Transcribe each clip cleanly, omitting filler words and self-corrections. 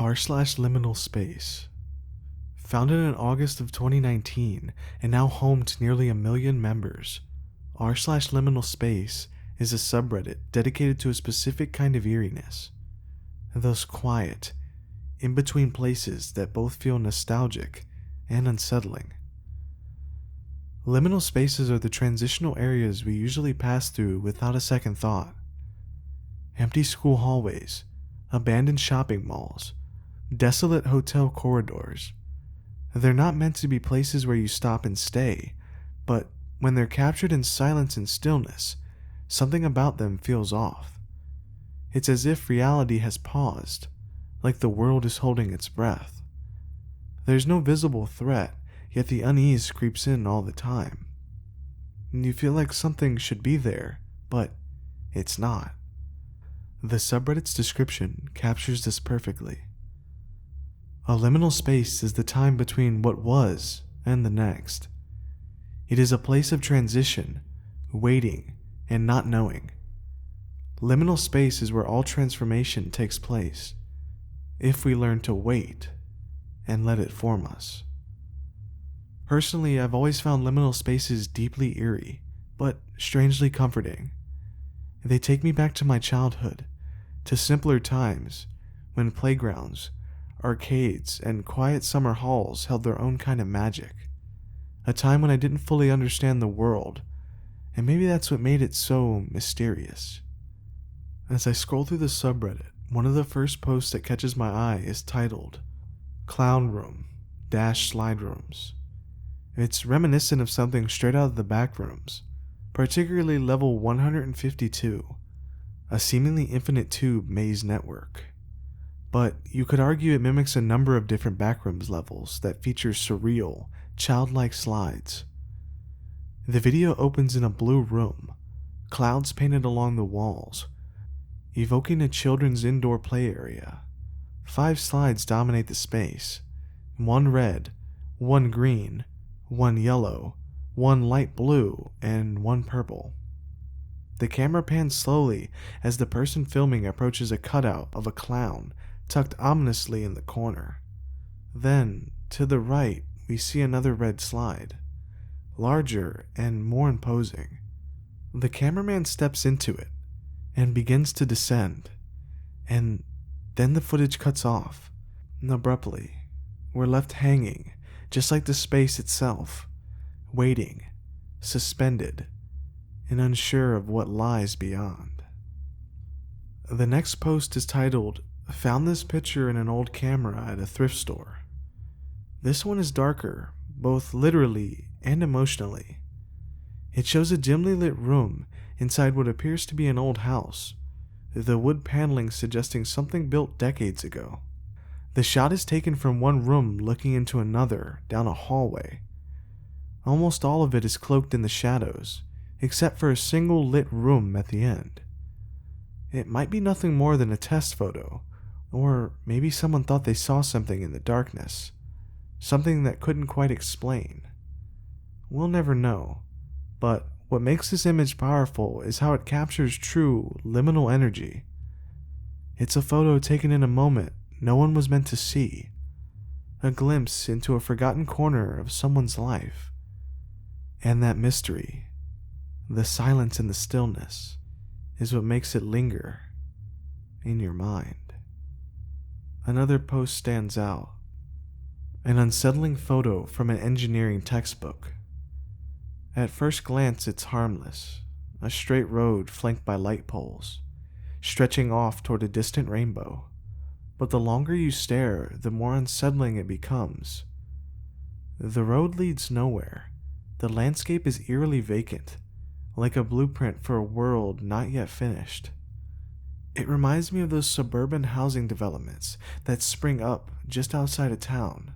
r/LiminalSpace. Founded in August of 2019 and now home to nearly 1 million members, r/LiminalSpace is a subreddit dedicated to a specific kind of eeriness. Those quiet, in-between places that both feel nostalgic and unsettling. Liminal spaces are the transitional areas we usually pass through without a second thought. Empty school hallways, abandoned shopping malls, desolate hotel corridors. They're not meant to be places where you stop and stay, but when they're captured in silence and stillness, something about them feels off. It's as if reality has paused, like the world is holding its breath. There's no visible threat, yet the unease creeps in all the time. You feel like something should be there, but it's not. The subreddit's description captures this perfectly. A liminal space is the time between what was and the next. It is a place of transition, waiting, and not knowing. Liminal space is where all transformation takes place, if we learn to wait and let it form us. Personally, I've always found liminal spaces deeply eerie, but strangely comforting. They take me back to my childhood, to simpler times, when playgrounds, arcades, and quiet summer halls held their own kind of magic. A time when I didn't fully understand the world, and maybe that's what made it so mysterious. As I scroll through the subreddit, one of the first posts that catches my eye is titled, Clown Room - Slide Rooms. It's reminiscent of something straight out of the Backrooms, particularly level 152, a seemingly infinite tube maze network. But you could argue it mimics a number of different Backrooms levels that feature surreal, childlike slides. The video opens in a blue room, clouds painted along the walls, evoking a children's indoor play area. 5 slides dominate the space, 1 red, 1 green, 1 yellow, 1 light blue, and 1 purple. The camera pans slowly as the person filming approaches a cutout of a clown tucked ominously in the corner. Then, to the right, we see another red slide, larger and more imposing. The cameraman steps into it and begins to descend, and then the footage cuts off. Abruptly, we're left hanging, just like the space itself, waiting, suspended, and unsure of what lies beyond. The next post is titled, Found this picture in an old camera at a thrift store. This one is darker, both literally and emotionally. It shows a dimly lit room inside what appears to be an old house, the wood paneling suggesting something built decades ago. The shot is taken from one room looking into another down a hallway. Almost all of it is cloaked in the shadows, except for a single lit room at the end. It might be nothing more than a test photo, or maybe someone thought they saw something in the darkness, something that couldn't quite explain. We'll never know, but what makes this image powerful is how it captures true liminal energy. It's a photo taken in a moment no one was meant to see, a glimpse into a forgotten corner of someone's life. And that mystery, the silence and the stillness, is what makes it linger in your mind. Another post stands out. An unsettling photo from an engineering textbook. At first glance, it's harmless, a straight road flanked by light poles, stretching off toward a distant rainbow. But the longer you stare, the more unsettling it becomes. The road leads nowhere. The landscape is eerily vacant, like a blueprint for a world not yet finished. It reminds me of those suburban housing developments that spring up just outside of town.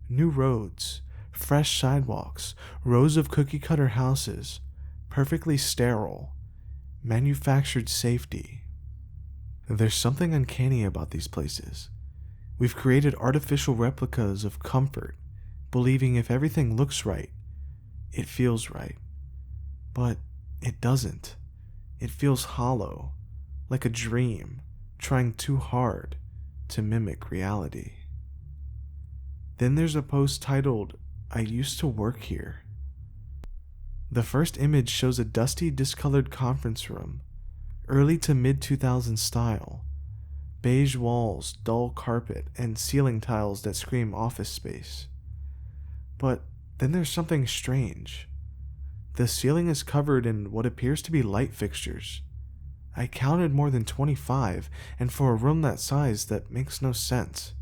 New roads, fresh sidewalks, rows of cookie-cutter houses, perfectly sterile, manufactured safety. There's something uncanny about these places. We've created artificial replicas of comfort, believing if everything looks right, it feels right. But it doesn't. It feels hollow, like a dream, trying too hard, to mimic reality. Then there's a post titled, "I used to work here." The first image shows a dusty, discolored conference room, early to mid-2000s style, beige walls, dull carpet, and ceiling tiles that scream office space. But then there's something strange. The ceiling is covered in what appears to be light fixtures. I counted more than 25, and for a room that size, that makes no sense.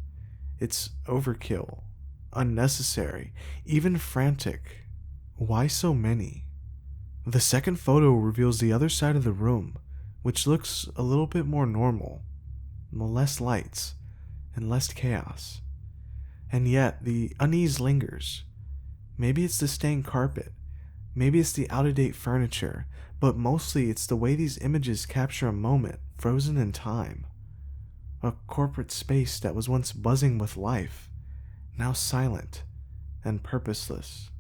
It's overkill, unnecessary, even frantic. Why so many? The second photo reveals the other side of the room, which looks a little bit more normal. Less lights, and less chaos. And yet, the unease lingers. Maybe it's the stained carpet, maybe it's the out-of-date furniture, but mostly it's the way these images capture a moment frozen in time. A corporate space that was once buzzing with life, now silent and purposeless,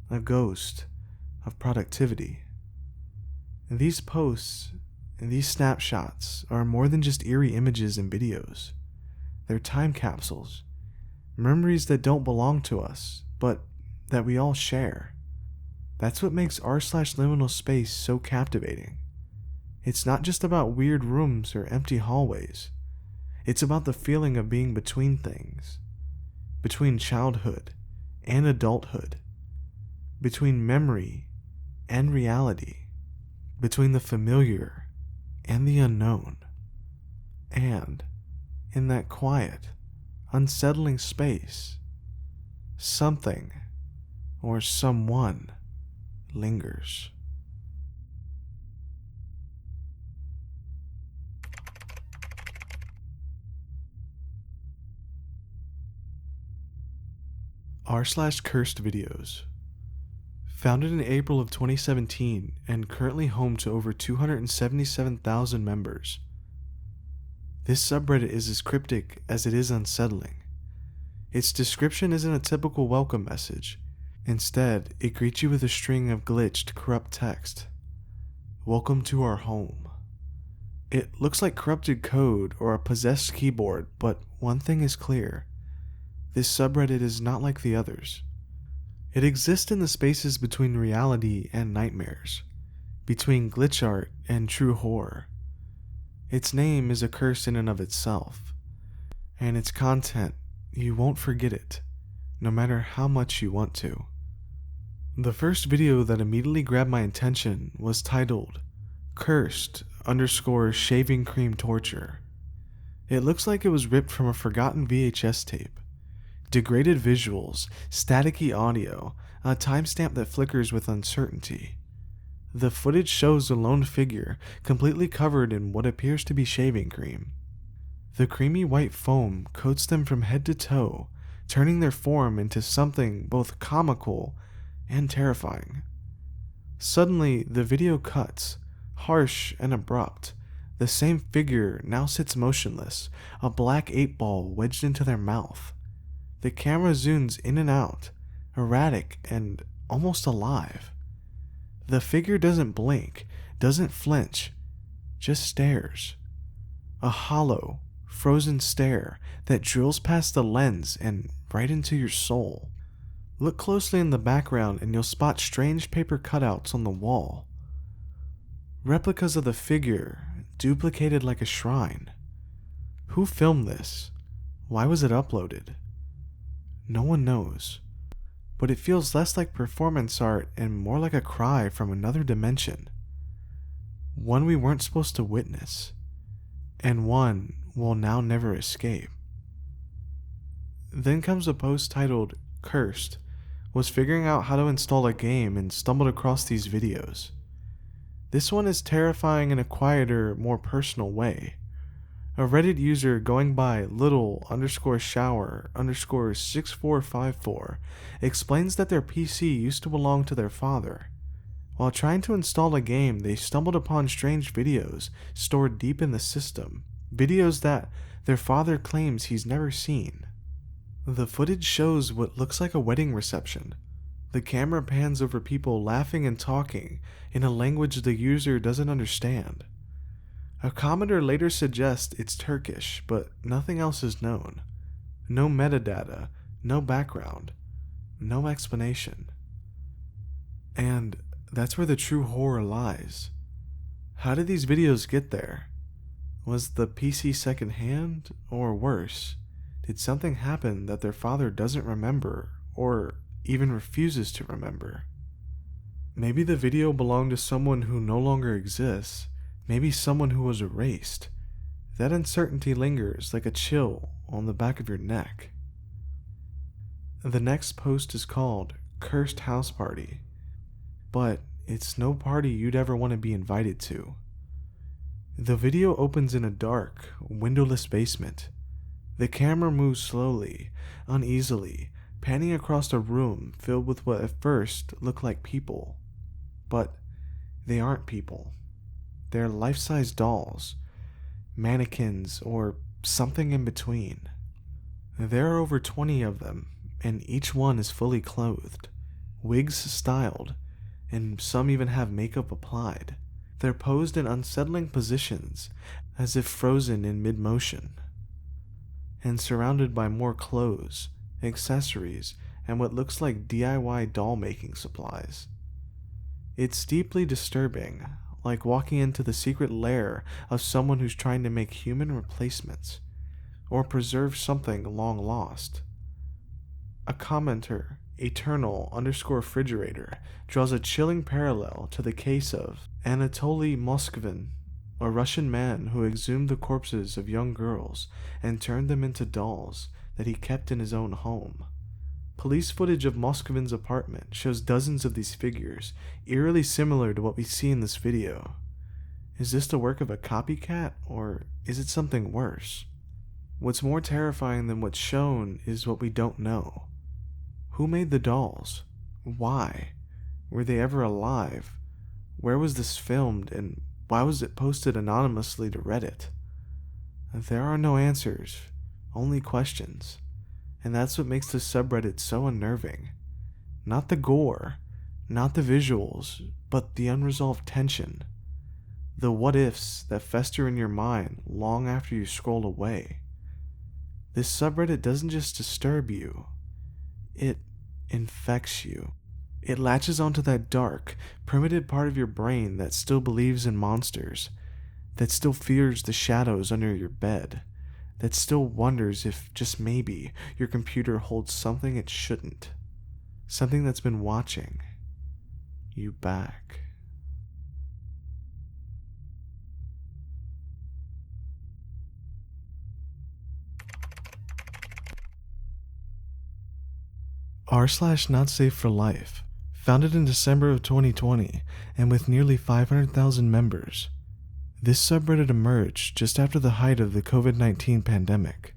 a ghost of productivity. And these posts and these snapshots are more than just eerie images and videos. They're time capsules, memories that don't belong to us, but that we all share. That's what makes r/LiminalSpace so captivating. It's not just about weird rooms or empty hallways. It's about the feeling of being between things. Between childhood and adulthood. Between memory and reality. Between the familiar and the unknown. And in that quiet, unsettling space, something or someone lingers. r/CursedVideos. Founded in April of 2017 and currently home to over 277,000 members. This subreddit is as cryptic as it is unsettling. Its description isn't a typical welcome message. Instead, it greets you with a string of glitched, corrupt text. "Welcome to our home." It looks like corrupted code or a possessed keyboard, but one thing is clear. This subreddit is not like the others. It exists in the spaces between reality and nightmares, between glitch art and true horror. Its name is a curse in and of itself, and its content, you won't forget it, no matter how much you want to. The first video that immediately grabbed my attention was titled, "Cursed_shaving cream torture." It looks like it was ripped from a forgotten VHS tape. Degraded visuals, staticky audio, a timestamp that flickers with uncertainty. The footage shows a lone figure, completely covered in what appears to be shaving cream. The creamy white foam coats them from head to toe, turning their form into something both comical and terrifying. Suddenly, the video cuts, harsh and abrupt. The same figure now sits motionless, a black 8-ball wedged into their mouth. The camera zooms in and out, erratic and almost alive. The figure doesn't blink, doesn't flinch, just stares. A hollow, frozen stare that drills past the lens and right into your soul. Look closely in the background and you'll spot strange paper cutouts on the wall. Replicas of the figure, duplicated like a shrine. Who filmed this? Why was it uploaded? No one knows, but it feels less like performance art and more like a cry from another dimension. One we weren't supposed to witness, and one we'll now never escape. Then comes a post titled, "Cursed," was figuring out how to install a game and stumbled across these videos. This one is terrifying in a quieter, more personal way. A Reddit user going by little_shower_6454 explains that their PC used to belong to their father. While trying to install a game, they stumbled upon strange videos stored deep in the system, videos that their father claims he's never seen. The footage shows what looks like a wedding reception. The camera pans over people laughing and talking in a language the user doesn't understand. A commenter later suggests it's Turkish, but nothing else is known. No metadata, no background, no explanation. And that's where the true horror lies. How did these videos get there? Was the PC secondhand, or worse, did something happen that their father doesn't remember, or even refuses to remember? Maybe the video belonged to someone who no longer exists, maybe someone who was erased. That uncertainty lingers like a chill on the back of your neck. The next post is called Cursed House Party, but it's no party you'd ever want to be invited to. The video opens in a dark, windowless basement. The camera moves slowly, uneasily, panning across a room filled with what at first look like people. But they aren't people. They're life-size dolls, mannequins, or something in between. There are over 20 of them, and each one is fully clothed, wigs styled, and some even have makeup applied. They're posed in unsettling positions, as if frozen in mid-motion, and surrounded by more clothes, accessories, and what looks like DIY doll-making supplies. It's deeply disturbing, like walking into the secret lair of someone who's trying to make human replacements, or preserve something long lost. A commenter, Eternal_Refrigerator, draws a chilling parallel to the case of Anatoly Moskvin, a Russian man who exhumed the corpses of young girls and turned them into dolls that he kept in his own home. Police footage of Moskvin's apartment shows dozens of these figures, eerily similar to what we see in this video. Is this the work of a copycat, or is it something worse? What's more terrifying than what's shown is what we don't know. Who made the dolls? Why? Were they ever alive? Where was this filmed, and why was it posted anonymously to Reddit? There are no answers, only questions. And that's what makes the subreddit so unnerving. Not the gore, not the visuals, but the unresolved tension. The what-ifs that fester in your mind long after you scroll away. This subreddit doesn't just disturb you, it infects you. It latches onto that dark, primitive part of your brain that still believes in monsters, that still fears the shadows under your bed, that still wonders if, just maybe, your computer holds something it shouldn't. Something that's been watching you back. r/NotSafeForLife, founded in December of 2020 and with nearly 500,000 members. This subreddit emerged just after the height of the COVID-19 pandemic,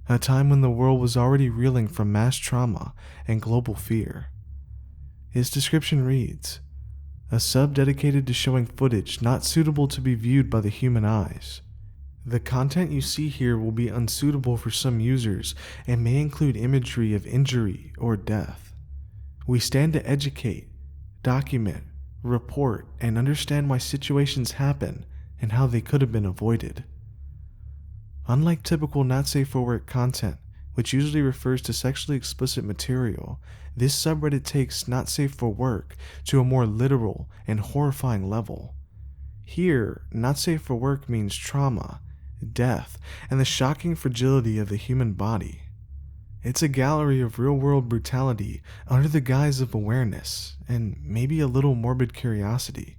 a time when the world was already reeling from mass trauma and global fear. Its description reads, "A sub dedicated to showing footage not suitable to be viewed by the human eyes. The content you see here will be unsuitable for some users and may include imagery of injury or death. We stand to educate, document, report, and understand why situations happen and how they could have been avoided." Unlike typical not safe for work content, which usually refers to sexually explicit material, this subreddit takes not safe for work to a more literal and horrifying level. Here, not safe for work means trauma, death, and the shocking fragility of the human body. It's a gallery of real-world brutality under the guise of awareness, and maybe a little morbid curiosity.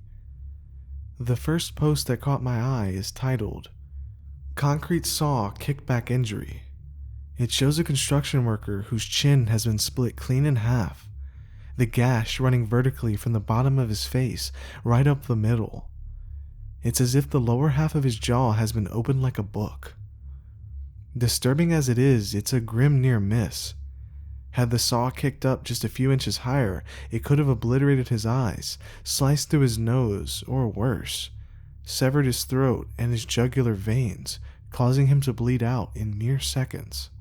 The first post that caught my eye is titled, "Concrete Saw Kickback Injury." It shows a construction worker whose chin has been split clean in half, the gash running vertically from the bottom of his face right up the middle. It's as if the lower half of his jaw has been opened like a book. Disturbing as it is, it's a grim near miss. Had the saw kicked up just a few inches higher, it could have obliterated his eyes, sliced through his nose, or worse, severed his throat and his jugular veins, causing him to bleed out in mere seconds.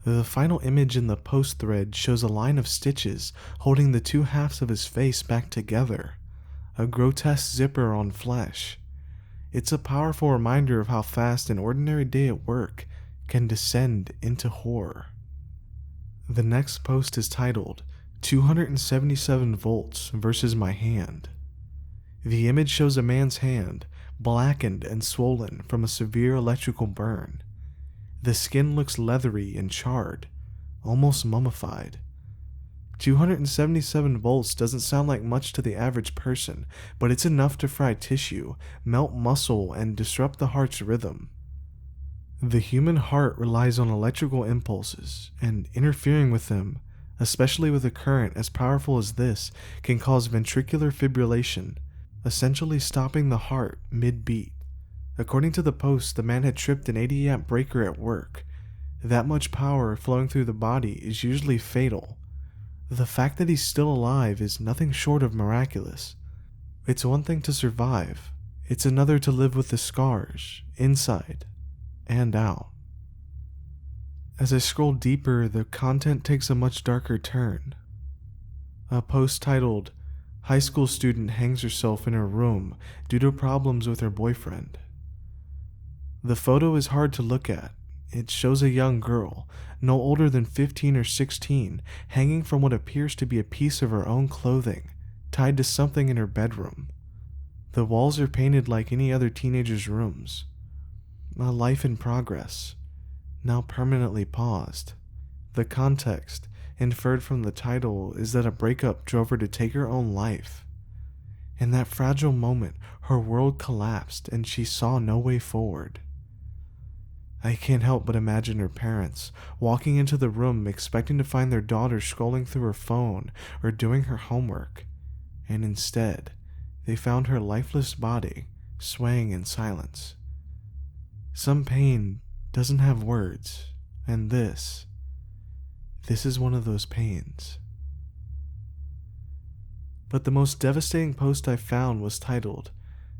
The final image in the post thread shows a line of stitches holding the two halves of his face back together, a grotesque zipper on flesh. It's a powerful reminder of how fast an ordinary day at work can descend into horror. The next post is titled, 277 volts versus my hand. The image shows a man's hand, blackened and swollen from a severe electrical burn. The skin looks leathery and charred, almost mummified. 277 volts doesn't sound like much to the average person, but it's enough to fry tissue, melt muscle, and disrupt the heart's rhythm. The human heart relies on electrical impulses, and interfering with them, especially with a current as powerful as this, can cause ventricular fibrillation, essentially stopping the heart mid-beat. According to the post, the man had tripped an 80-amp breaker at work. That much power flowing through the body is usually fatal. The fact that he's still alive is nothing short of miraculous. It's one thing to survive, it's another to live with the scars, inside and out. As I scroll deeper, the content takes a much darker turn. A post titled, "High school student hangs herself in her room due to problems with her boyfriend." The photo is hard to look at. It shows a young girl, no older than 15 or 16, hanging from what appears to be a piece of her own clothing, tied to something in her bedroom. The walls are painted like any other teenager's rooms. A life in progress, now permanently paused. The context, inferred from the title, is that a breakup drove her to take her own life. In that fragile moment, her world collapsed and she saw no way forward. I can't help but imagine her parents walking into the room expecting to find their daughter scrolling through her phone or doing her homework, and instead, they found her lifeless body swaying in silence. Some pain doesn't have words, and this is one of those pains. But the most devastating post I found was titled,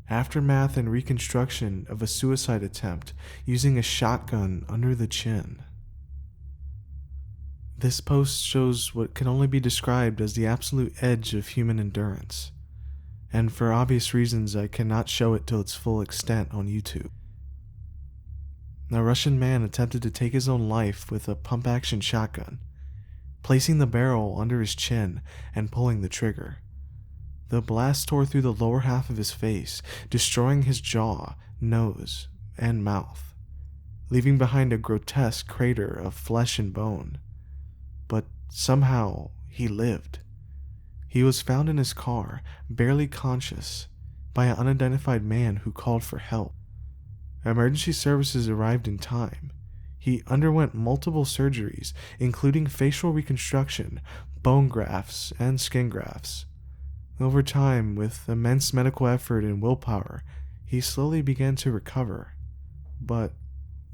"Aftermath and Reconstruction of a Suicide Attempt Using a Shotgun Under the Chin." This post shows what can only be described as the absolute edge of human endurance, and for obvious reasons I cannot show it to its full extent on YouTube. A Russian man attempted to take his own life with a pump-action shotgun, placing the barrel under his chin and pulling the trigger. The blast tore through the lower half of his face, destroying his jaw, nose, and mouth, leaving behind a grotesque crater of flesh and bone. But somehow, he lived. He was found in his car, barely conscious, by an unidentified man who called for help. Emergency services arrived in time. He underwent multiple surgeries, including facial reconstruction, bone grafts, and skin grafts. Over time, with immense medical effort and willpower, he slowly began to recover. But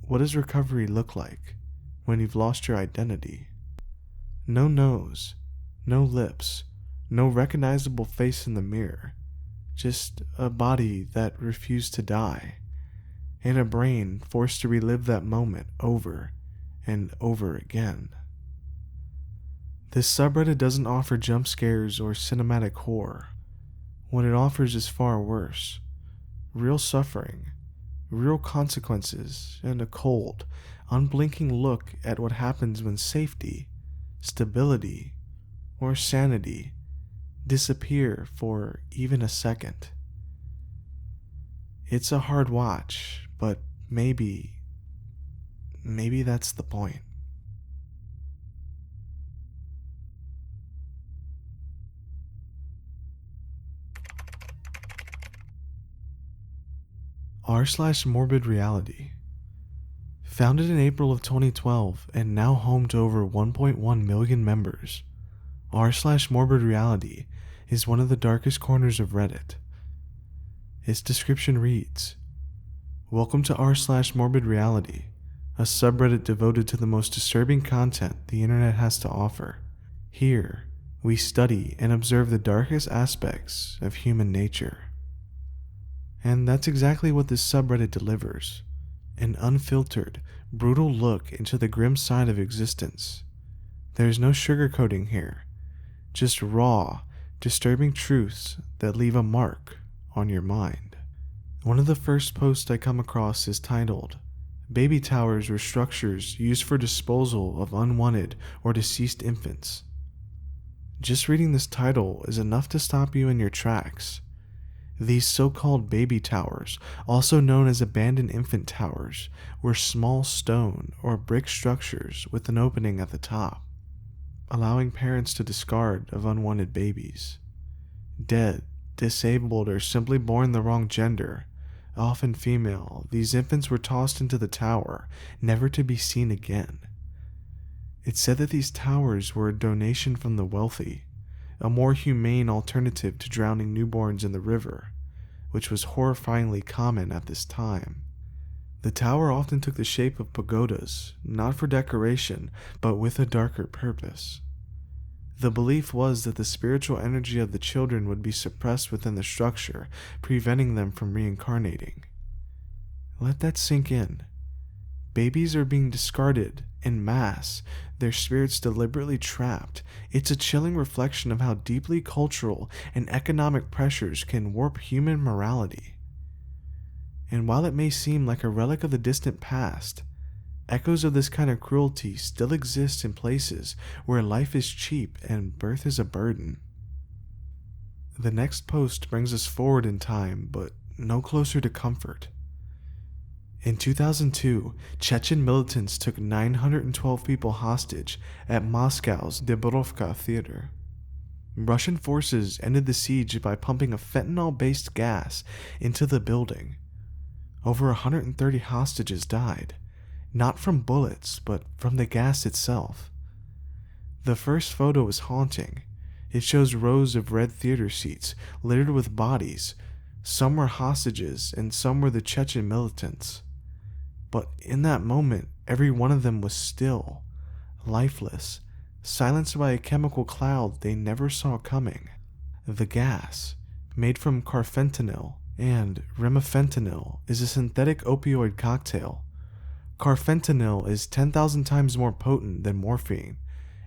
what does recovery look like when you've lost your identity? No nose, no lips, no recognizable face in the mirror, just a body that refused to die, and a brain forced to relive that moment over and over again. This subreddit doesn't offer jump scares or cinematic horror. What it offers is far worse. Real suffering, real consequences, and a cold, unblinking look at what happens when safety, stability, or sanity disappear for even a second. It's a hard watch, but maybe that's the point. r/MorbidReality. Founded in April of 2012 and now home to over 1.1 million members, r/MorbidReality is one of the darkest corners of Reddit. Its description reads, "Welcome to r/MorbidReality, a subreddit devoted to the most disturbing content the internet has to offer. Here, we study and observe the darkest aspects of human nature." And that's exactly what this subreddit delivers. An unfiltered, brutal look into the grim side of existence. There's no sugarcoating here, just raw, disturbing truths that leave a mark on your mind. One of the first posts I come across is titled, "Baby towers were structures used for disposal of unwanted or deceased infants." Just reading this title is enough to stop you in your tracks. These so-called baby towers, also known as abandoned infant towers, were small stone or brick structures with an opening at the top, allowing parents to discard of unwanted babies. Dead, disabled, or simply born the wrong gender, often female, these infants were tossed into the tower, never to be seen again. It's said that these towers were a donation from the wealthy, a more humane alternative to drowning newborns in the river, which was horrifyingly common at this time. The tower often took the shape of pagodas, not for decoration, but with a darker purpose. The belief was that the spiritual energy of the children would be suppressed within the structure, preventing them from reincarnating. Let that sink in. Babies are being discarded en masse, their spirits deliberately trapped. It's a chilling reflection of how deeply cultural and economic pressures can warp human morality. And while it may seem like a relic of the distant past, echoes of this kind of cruelty still exist in places where life is cheap and birth is a burden. The next post brings us forward in time, but no closer to comfort. In 2002, Chechen militants took 912 people hostage at Moscow's Dubrovka theater. Russian forces ended the siege by pumping a fentanyl-based gas into the building. Over 130 hostages died, not from bullets, but from the gas itself. The first photo is haunting. It shows rows of red theater seats littered with bodies. Some were hostages and some were the Chechen militants. But in that moment, every one of them was still, lifeless, silenced by a chemical cloud they never saw coming. The gas, made from carfentanil and remifentanil, is a synthetic opioid cocktail. Carfentanil is 10,000 times more potent than morphine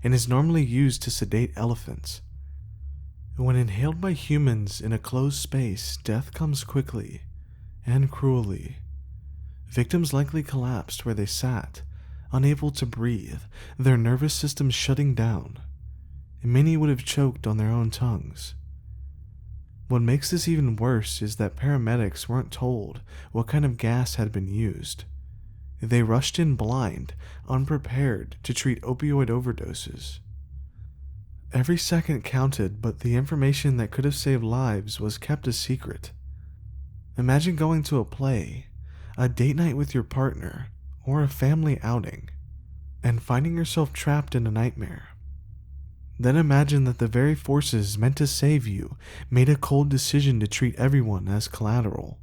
and is normally used to sedate elephants. When inhaled by humans in a closed space, death comes quickly and cruelly. Victims likely collapsed where they sat, unable to breathe, their nervous systems shutting down. Many would have choked on their own tongues. What makes this even worse is that paramedics weren't told what kind of gas had been used. They rushed in blind, unprepared to treat opioid overdoses. Every second counted, but the information that could have saved lives was kept a secret. Imagine going to a play, a date night with your partner, or a family outing, and finding yourself trapped in a nightmare. Then imagine that the very forces meant to save you made a cold decision to treat everyone as collateral.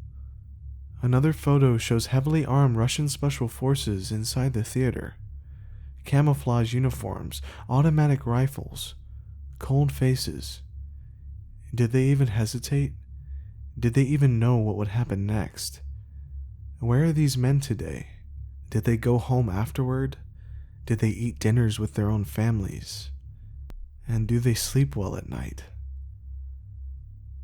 Another photo shows heavily armed Russian special forces inside the theater. Camouflage uniforms, automatic rifles, cold faces. Did they even hesitate? Did they even know what would happen next? Where are these men today? Did they go home afterward? Did they eat dinners with their own families? And do they sleep well at night?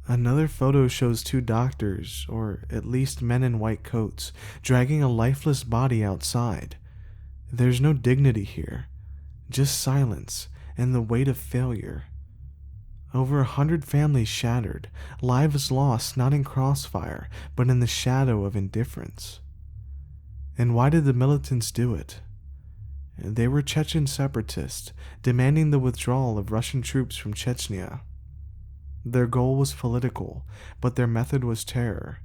Another photo shows two doctors, or at least men in white coats, dragging a lifeless body outside. There's no dignity here, just silence and the weight of failure. Over 100 families shattered, lives lost not in crossfire, but in the shadow of indifference. And why did the militants do it? They were Chechen separatists, demanding the withdrawal of Russian troops from Chechnya. Their goal was political, but their method was terror,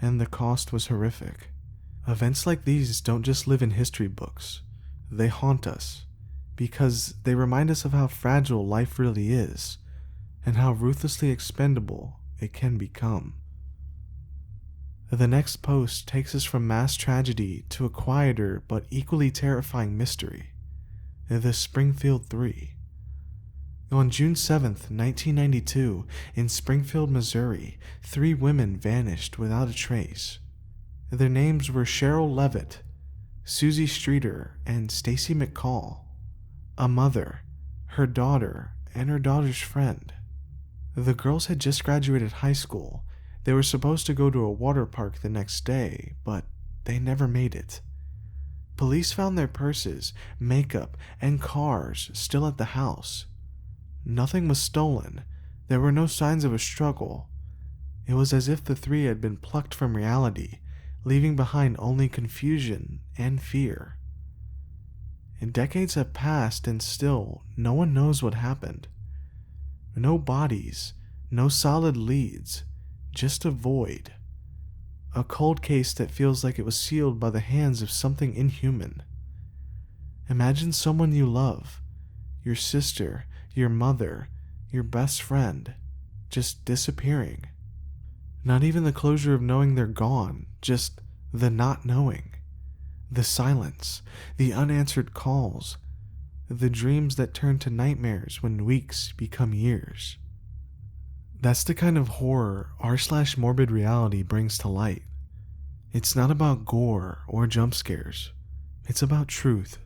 and the cost was horrific. Events like these don't just live in history books, they haunt us, because they remind us of how fragile life really is, and how ruthlessly expendable it can become. The next post takes us from mass tragedy to a quieter but equally terrifying mystery, the Springfield Three. On June 7th, 1992, in Springfield, Missouri, 3 women vanished without a trace. Their names were Cheryl Levitt, Susie Streeter, and Stacy McCall, a mother, her daughter, and her daughter's friend. The girls had just graduated high school, They were supposed to go to a water park the next day, but they never made it. Police found their purses, makeup, and cars still at the house. Nothing was stolen. There were no signs of a struggle. It was as if the three had been plucked from reality, leaving behind only confusion and fear. And decades have passed and still no one knows what happened. No bodies, no solid leads, just a void. A cold case that feels like it was sealed by the hands of something inhuman. Imagine someone you love, your sister, your mother, your best friend, just disappearing. Not even the closure of knowing they're gone, just the not knowing. The silence, the unanswered calls, the dreams that turn to nightmares when weeks become years. That's the kind of horror r/MorbidReality brings to light. It's not about gore or jump scares. It's about truth.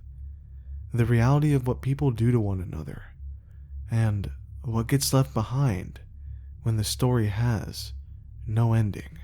The reality of what people do to one another. And what gets left behind when the story has no ending.